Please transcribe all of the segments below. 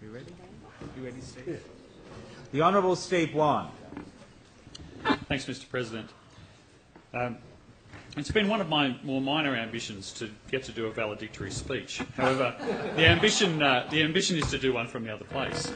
You ready? You ready, Steve? Yeah. The Honourable Steve Whan. Thanks, Mr. President. It's been one of my more minor ambitions to get to do a valedictory speech. However, the ambition is to do one from the other place.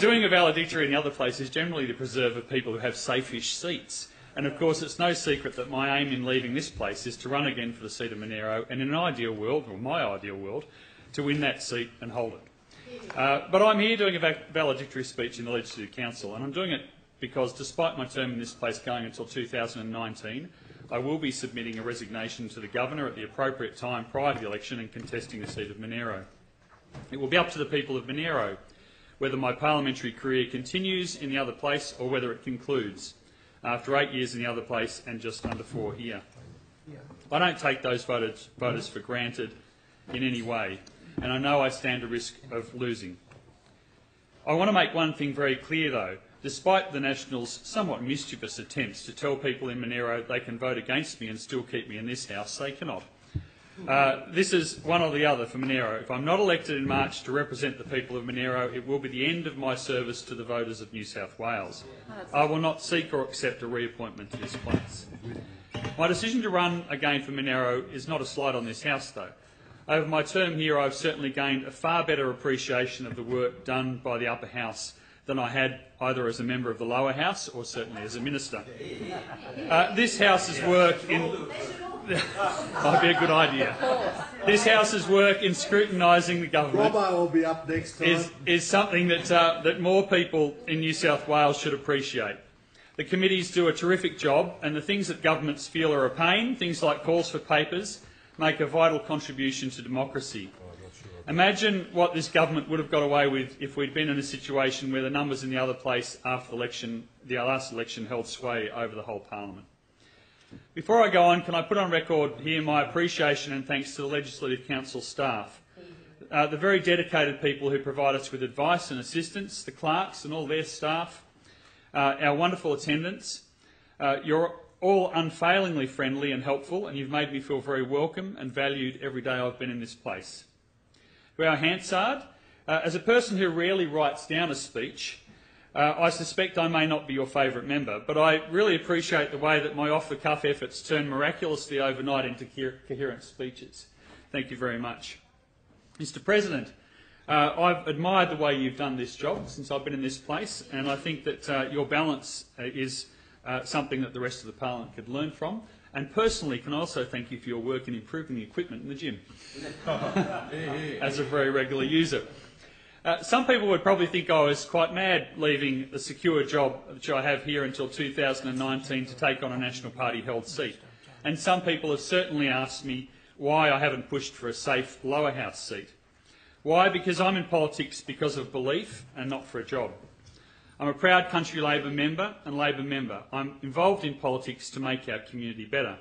Doing a valedictory in the other place is generally to preserve a people who have safe-ish seats. And of course, it's no secret that my aim in leaving this place is to run again for the seat of Monaro, and in an ideal world, or my ideal world, to win that seat and hold it. But I'm here doing a valedictory speech in the Legislative Council, and I'm doing it because despite my term in this place going until 2019, I will be submitting a resignation to the Governor at the appropriate time prior to the election and contesting the seat of Monaro. It will be up to the people of Monaro whether my parliamentary career continues in the other place or whether it concludes after 8 years in the other place and just under 4 here. I don't take those voters for granted in any way, and I know I stand a risk of losing. I want to make one thing very clear, though. Despite the Nationals' somewhat mischievous attempts to tell people in Monaro they can vote against me and still keep me in this House, they cannot. This is one or the other for Monaro. If I'm not elected in March to represent the people of Monaro, it will be the end of my service to the voters of New South Wales. I will not seek or accept a reappointment to this place. My decision to run again for Monaro is not a slight on this House, though. Over my term here, I've certainly gained a far better appreciation of the work done by the upper house than I had either as a member of the lower house or certainly as a minister. This House's work in might be a good idea. This House's work in scrutinising the government will be up next time. is something that more people in New South Wales should appreciate. The committees do a terrific job, and the things that governments feel are a pain, things like calls for papers, make a vital contribution to democracy. Imagine what this government would have got away with if we'd been in a situation where the numbers in the other place after the last election held sway over the whole parliament. Before I go on, can I put on record here my appreciation and thanks to the Legislative Council staff, the very dedicated people who provide us with advice and assistance, the clerks and all their staff, our wonderful attendants. You're all unfailingly friendly and helpful, and you've made me feel very welcome and valued every day I've been in this place. To our Hansard, as a person who rarely writes down a speech, I suspect I may not be your favourite member, but I really appreciate the way that my off-the-cuff efforts turn miraculously overnight into coherent speeches. Thank you very much. Mr. President, I've admired the way you've done this job since I've been in this place, and I think that your balance is something that the rest of the Parliament could learn from. And personally, can I also thank you for your work in improving the equipment in the gym, as a very regular user. Some people would probably think I was quite mad leaving the secure job which I have here until 2019 to take on a National Party-held seat. And some people have certainly asked me why I haven't pushed for a safe lower house seat. Why? Because I'm in politics because of belief and not for a job. I'm a proud Country Labor member and Labor member. I'm involved in politics to make our community better.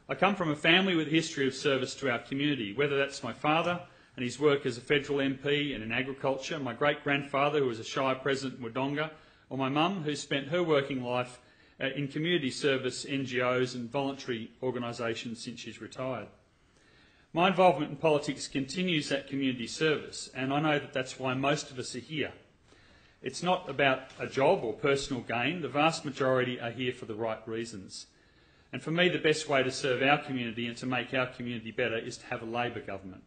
I come from a family with a history of service to our community, whether that's my father and his work as a federal MP and in agriculture, my great-grandfather who was a Shire President in Wodonga, or my mum who spent her working life in community service, NGOs and voluntary organisations since she's retired. My involvement in politics continues that community service, and I know that that's why most of us are here. It's not about a job or personal gain. The vast majority are here for the right reasons. And for me, the best way to serve our community and to make our community better is to have a Labor government.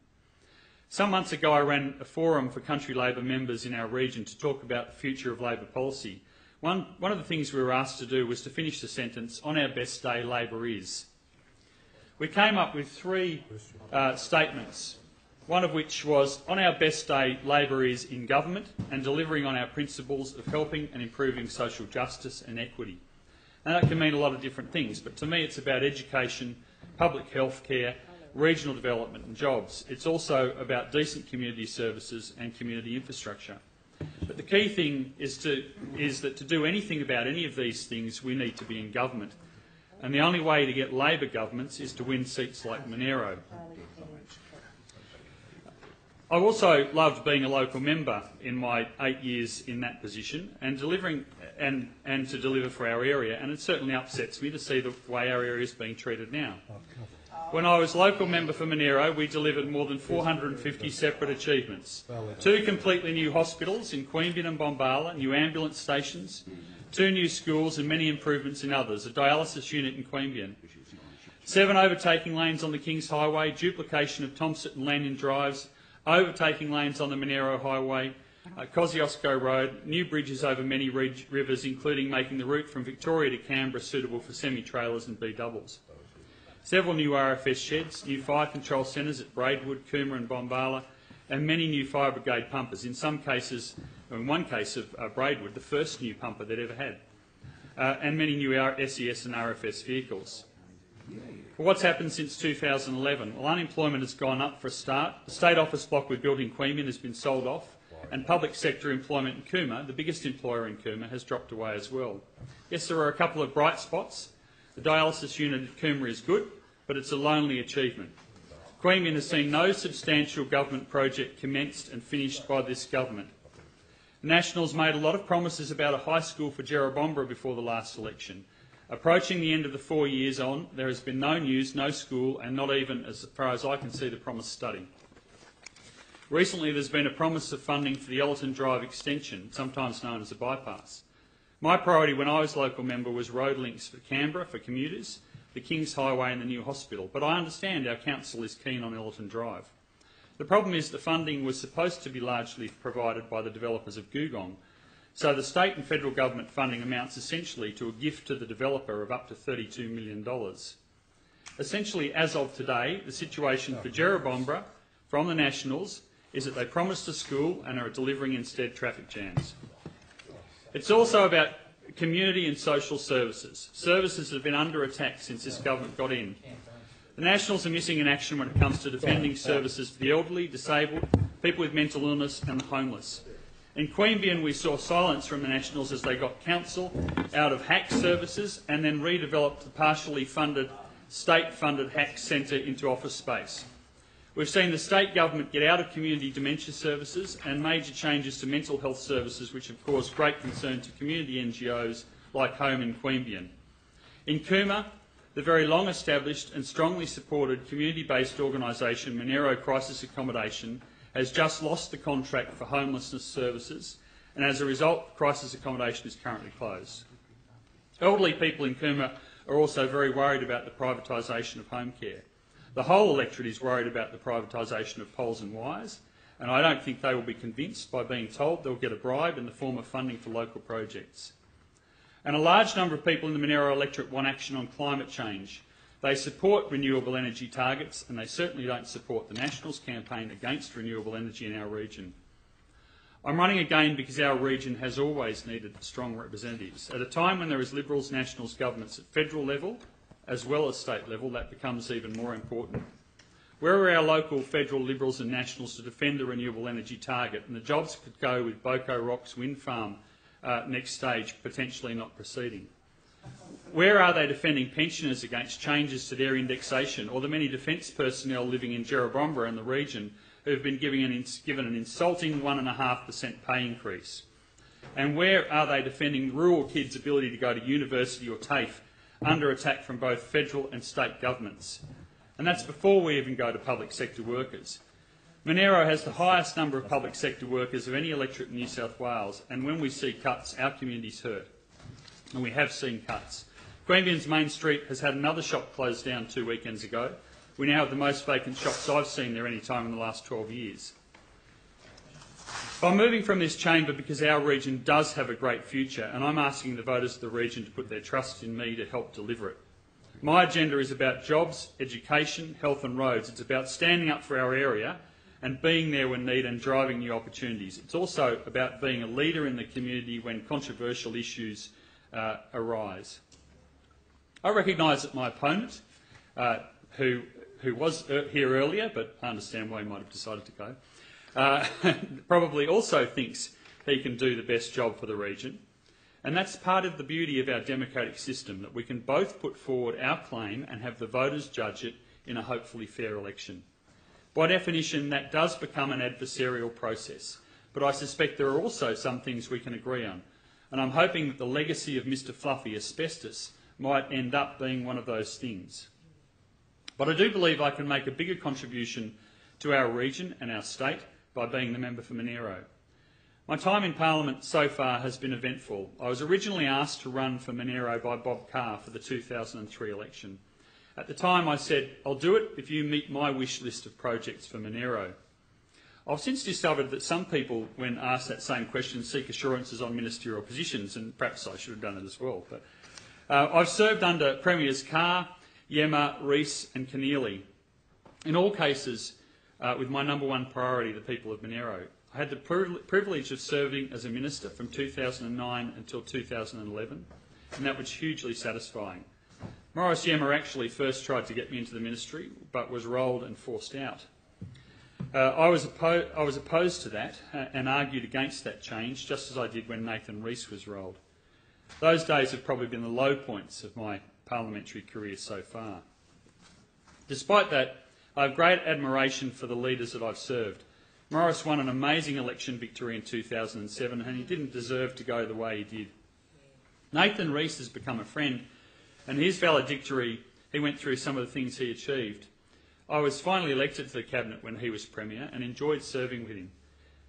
Some months ago, I ran a forum for Country Labor members in our region to talk about the future of Labor policy. One of the things we were asked to do was to finish the sentence, "On our best day, Labor is." We came up with three statements. One of which was, on our best day, Labor is in government and delivering on our principles of helping and improving social justice and equity. And that can mean a lot of different things, but to me it's about education, public health care, regional development and jobs. It's also about decent community services and community infrastructure. But the key thing is that to do anything about any of these things, we need to be in government. And the only way to get Labor governments is to win seats like Monaro. I've also loved being a local member in my 8 years in that position and delivering to deliver for our area, and it certainly upsets me to see the way our area is being treated now. When I was local member for Monaro, we delivered more than 450 separate achievements. 2 completely new hospitals in Queanbeyan and Bombala, new ambulance stations, 2 new schools and many improvements in others, a dialysis unit in Queanbeyan, 7 overtaking lanes on the Kings Highway, duplication of Thompson and Lanyon drives, overtaking lanes on the Monaro Highway, Kosciuszko Road, new bridges over many rivers, including making the route from Victoria to Canberra suitable for semi-trailers and B-doubles. Several new RFS sheds, new fire control centres at Braidwood, Cooma and Bombala, and many new fire brigade pumpers, in some cases, in one case of Braidwood, the first new pumper they'd ever had, and many new SES and RFS vehicles. Well, what's happened since 2011? Well, unemployment has gone up for a start. The state office block we built in Queanbeyan has been sold off, and public sector employment in Cooma, the biggest employer in Cooma, has dropped away as well. Yes, there are a couple of bright spots. The dialysis unit at Cooma is good, but it's a lonely achievement. Queanbeyan has seen no substantial government project commenced and finished by this government. The Nationals made a lot of promises about a high school for Jerrabomberra before the last election. Approaching the end of the 4 years on, there has been no news, no school, and not even, as far as I can see, the promised study. Recently, there's been a promise of funding for the Ellerton Drive extension, sometimes known as a bypass. My priority when I was local member was road links for Canberra for commuters, the Kings Highway and the new hospital, but I understand our council is keen on Ellerton Drive. The problem is the funding was supposed to be largely provided by the developers of Googong, so the state and federal government funding amounts essentially to a gift to the developer of up to $32 million. Essentially, as of today, the situation for Jerrabomberra from the Nationals is that they promised a school and are delivering instead traffic jams. It's also about community and social services. Services that have been under attack since this government got in. The Nationals are missing in action when it comes to defending services for the elderly, disabled, people with mental illness and the homeless. In Queanbeyan, we saw silence from the Nationals as they got council out of HACS services and then redeveloped the partially funded, state-funded HACS centre into office space. We've seen the state government get out of community dementia services and major changes to mental health services which have caused great concern to community NGOs like Home in Queanbeyan. In Cooma, the very long-established and strongly supported community-based organisation Monaro Crisis Accommodation has just lost the contract for homelessness services, and as a result, crisis accommodation is currently closed. Elderly people in Cooma are also very worried about the privatisation of home care. The whole electorate is worried about the privatisation of poles and wires, and I don't think they will be convinced by being told they'll get a bribe in the form of funding for local projects. And a large number of people in the Monaro electorate want action on climate change. They support renewable energy targets, and they certainly don't support the Nationals' campaign against renewable energy in our region. I'm running again because our region has always needed strong representatives. At a time when there is Liberals, Nationals governments at federal level, as well as state level, that becomes even more important. Where are our local federal Liberals and Nationals to defend the renewable energy target? And the jobs could go with Boko Rocks wind farm next stage potentially not proceeding. Where are they defending pensioners against changes to their indexation, or the many defence personnel living in Jerrabomberra and the region who have been given an insulting 1.5% pay increase? And where are they defending rural kids' ability to go to university or TAFE under attack from both federal and state governments? And that's before we even go to public sector workers. Monaro has the highest number of public sector workers of any electorate in New South Wales, and when we see cuts, our community's hurt. And we have seen cuts. Queanbeyan's Main Street has had another shop closed down 2 weekends ago. We now have the most vacant shops I've seen there any time in the last 12 years. I'm moving from this chamber because our region does have a great future, and I'm asking the voters of the region to put their trust in me to help deliver it. My agenda is about jobs, education, health and roads. It's about standing up for our area and being there when needed and driving new opportunities. It's also about being a leader in the community when controversial issues arise. I recognise that my opponent, who was here earlier, but I understand why he might have decided to go, probably also thinks he can do the best job for the region. And that's part of the beauty of our democratic system, that we can both put forward our claim and have the voters judge it in a hopefully fair election. By definition, that does become an adversarial process, but I suspect there are also some things we can agree on, and I'm hoping that the legacy of Mr Fluffy Asbestos might end up being one of those things. But I do believe I can make a bigger contribution to our region and our state by being the member for Monaro. My time in Parliament so far has been eventful. I was originally asked to run for Monaro by Bob Carr for the 2003 election. At the time I said, I'll do it if you meet my wish list of projects for Monaro. I've since discovered that some people, when asked that same question, seek assurances on ministerial positions, and perhaps I should have done it as well. But I've served under Premiers Carr, Yemma, Rees and Keneally. In all cases, with my number one priority, the people of Monaro. I had the privilege of serving as a minister from 2009 until 2011, and that was hugely satisfying. Morris Yemma actually first tried to get me into the ministry, but was rolled and forced out. I was opposed to that and argued against that change, just as I did when Nathan Rees was rolled. Those days have probably been the low points of my parliamentary career so far. Despite that, I have great admiration for the leaders that I've served. Morris won an amazing election victory in 2007, and he didn't deserve to go the way he did. Nathan Rees has become a friend, and his valedictory, he went through some of the things he achieved. I was finally elected to the Cabinet when he was Premier and enjoyed serving with him.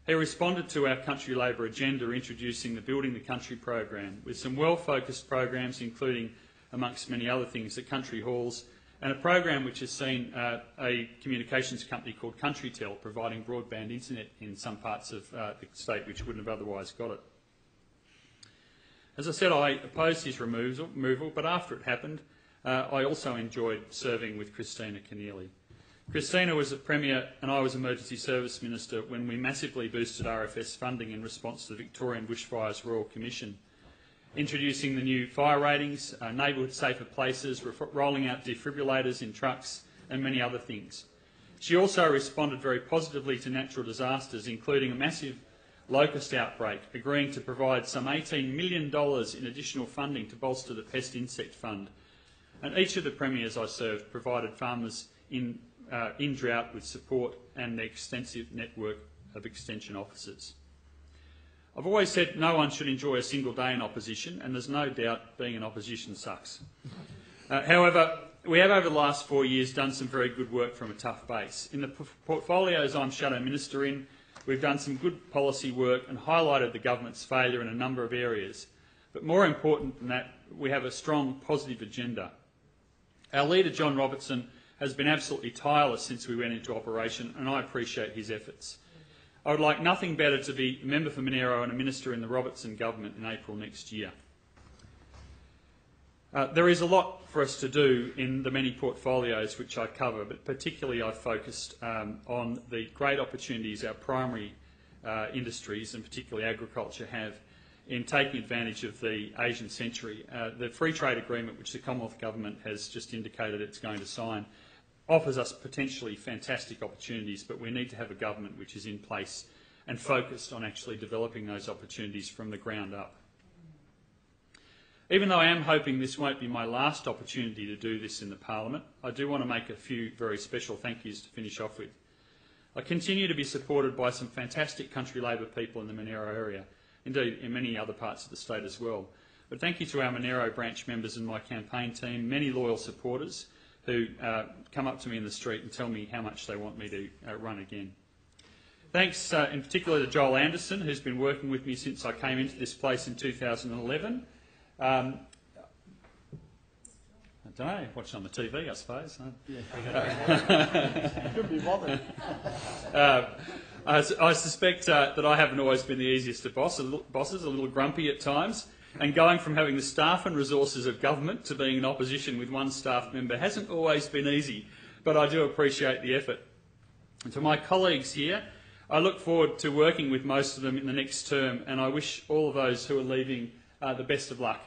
He responded to our Country Labor agenda introducing the Building the Country program, with some well-focused programs including, amongst many other things, the country halls, and a program which has seen a communications company called CountryTel providing broadband internet in some parts of the state which wouldn't have otherwise got it. As I said, I opposed his removal, but after it happened, I also enjoyed serving with Christina Keneally. Christina was a Premier and I was Emergency Service Minister when we massively boosted RFS funding in response to the Victorian Bushfires Royal Commission, introducing the new fire ratings, neighbourhood safer places, rolling out defibrillators in trucks and many other things. She also responded very positively to natural disasters, including a massive locust outbreak, agreeing to provide some $18 million in additional funding to bolster the Pest Insect Fund. And each of the Premiers I served provided farmers in drought with support and an extensive network of extension officers. I've always said no one should enjoy a single day in opposition, and there's no doubt being in opposition sucks. However, we have over the last 4 years done some very good work from a tough base. In the portfolios I'm Shadow Minister in, we've done some good policy work and highlighted the government's failure in a number of areas. But more important than that, we have a strong positive agenda. Our leader, John Robertson, has been absolutely tireless since we went into operation, and I appreciate his efforts. I would like nothing better to be a member for Monaro and a minister in the Robertson government in April next year. There is a lot for us to do in the many portfolios which I cover, but particularly I've focused on the great opportunities our primary industries, and particularly agriculture, have in taking advantage of the Asian century. The free trade agreement which the Commonwealth Government has just indicated it's going to sign offers us potentially fantastic opportunities, but we need to have a government which is in place and focused on actually developing those opportunities from the ground up. Even though I am hoping this won't be my last opportunity to do this in the Parliament, I do want to make a few very special thank yous to finish off with. I continue to be supported by some fantastic Country Labor people in the Monaro area, indeed in many other parts of the state as well. But thank you to our Monaro branch members and my campaign team, many loyal supporters who come up to me in the street and tell me how much they want me to run again. Thanks in particular to Joel Anderson, who's been working with me since I came into this place in 2011. I don't know, watching on the TV, I suppose. Could be bothered. I suspect that I haven't always been the easiest of bosses, a little grumpy at times, and going from having the staff and resources of government to being in opposition with one staff member hasn't always been easy, but I do appreciate the effort. And to my colleagues here, I look forward to working with most of them in the next term, and I wish all of those who are leaving the best of luck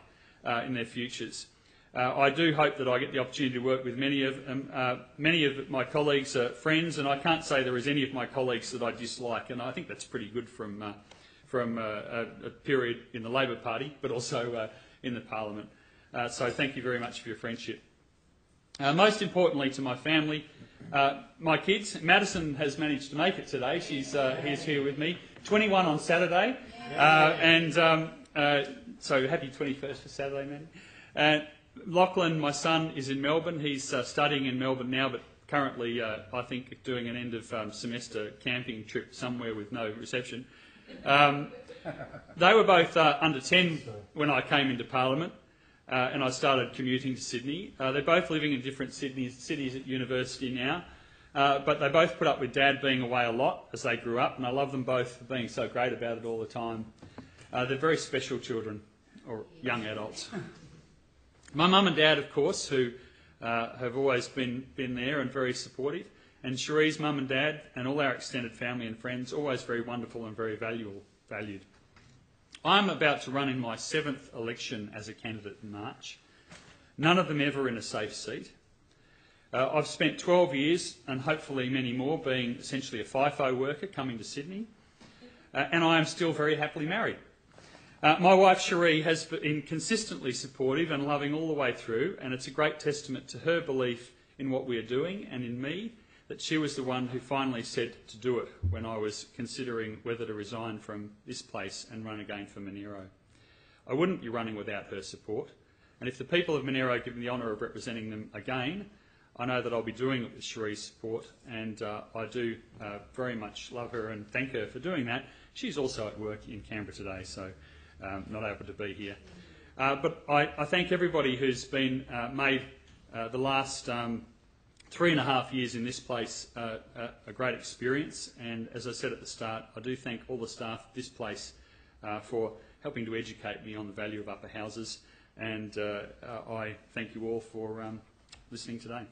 in their futures. I do hope that I get the opportunity to work with many of my colleagues, friends, and I can't say there is any of my colleagues that I dislike, and I think that's pretty good from a period in the Labor Party, but also in the Parliament. So thank you very much for your friendship. Most importantly to my family, my kids. Madison has managed to make it today. She's here with me. 21 on Saturday, so happy 21st for Saturday, Maddie. Lachlan, my son, is in Melbourne. He's studying in Melbourne now, but currently, I think, doing an end of semester camping trip somewhere with no reception. They were both under 10 when I came into Parliament, and I started commuting to Sydney. They're both living in different cities at university now, but they both put up with Dad being away a lot as they grew up, and I love them both for being so great about it all the time. They're very special children, or young adults. My mum and Dad, of course, who have always been there and very supportive, and Cherie's mum and dad and all our extended family and friends, always very wonderful and very valued. I'm about to run in my 7th election as a candidate in March, none of them ever in a safe seat. I've spent 12 years, and hopefully many more, being essentially a FIFO worker coming to Sydney, and I am still very happily married. My wife Cherie has been consistently supportive and loving all the way through, and it's a great testament to her belief in what we are doing and in me that she was the one who finally said to do it when I was considering whether to resign from this place and run again for Monaro. I wouldn't be running without her support, and if the people of Monaro give me the honour of representing them again, I know that I'll be doing it with Cherie's support, and I do very much love her and thank her for doing that. She's also at work in Canberra today, so not able to be here. But I thank everybody who's been made the last 3.5 years in this place a great experience, and as I said at the start, I do thank all the staff at this place for helping to educate me on the value of upper houses, and I thank you all for listening today.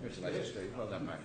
Congratulations, Steve. Well done, mate.